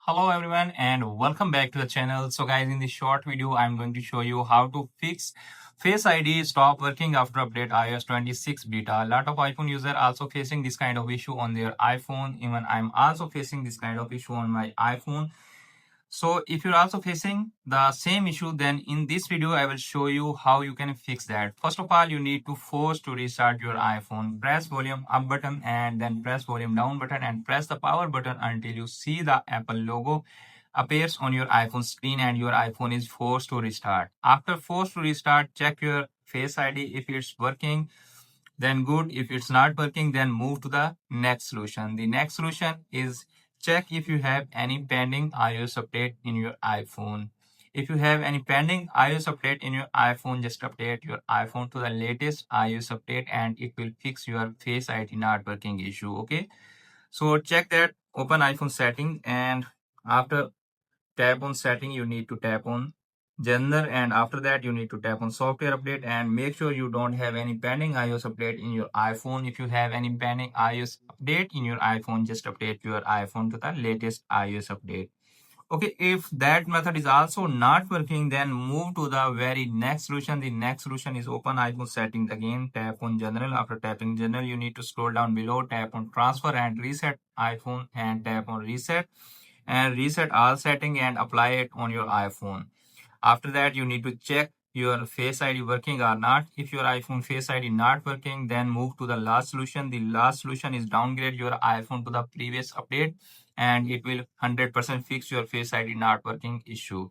Hello everyone and welcome back to the channel. So guys, in this short video I'm going to show you how to fix Face ID stop working after update iOS 26 beta. A lot of iPhone user also facing this kind of issue on their iPhone. Even I'm also facing this kind of issue on my iPhone. So if you're also facing the same issue, then in this video, I will show you how you can fix that. First of all, you need to force to restart your iPhone. Press volume up button and then press volume down button and press the power button until you see the Apple logo appears on your iPhone screen and your iPhone is forced to restart. After forced to restart, check your Face ID if it's working, then good. If it's not working, then move to the next solution. The next solution is check if you have any pending iOS update in your iPhone. If you have any pending iOS update in your iPhone, just update your iPhone to the latest iOS update and it will fix your Face ID not working issue. Okay, so check that, open iPhone setting, and after tap on setting, you need to tap on general, and after that you need to tap on software update and make sure you don't have any pending iOS update in your iPhone. If you have any pending iOS update in your iPhone, just update your iPhone to the latest iOS update. Okay, if that method is also not working, then move to the very next solution. The next solution is open iPhone settings again, tap on general. After tapping general, you need to scroll down below, tap on transfer and reset iPhone and tap on reset and reset all setting and apply it on your iPhone. After that, you need to check your Face ID working or not. If your iPhone Face ID not working, then move to the last solution. The last solution is downgrade your iPhone to the previous update and it will 100% fix your Face ID not working issue.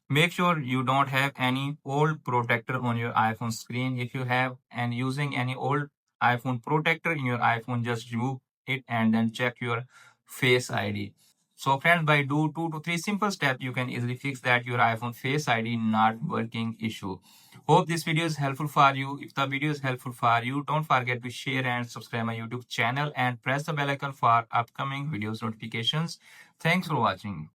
Make sure you don't have any old protector on your iPhone screen. If you have and using any old iPhone protector in your iPhone, just remove it and then check your Face ID. So friends, by do 2 to 3 simple steps, you can easily fix that your iPhone Face ID not working issue. Hope this video is helpful for you. If the video is helpful for you, don't forget to share and subscribe my YouTube channel and press the bell icon for upcoming videos notifications. Thanks for watching.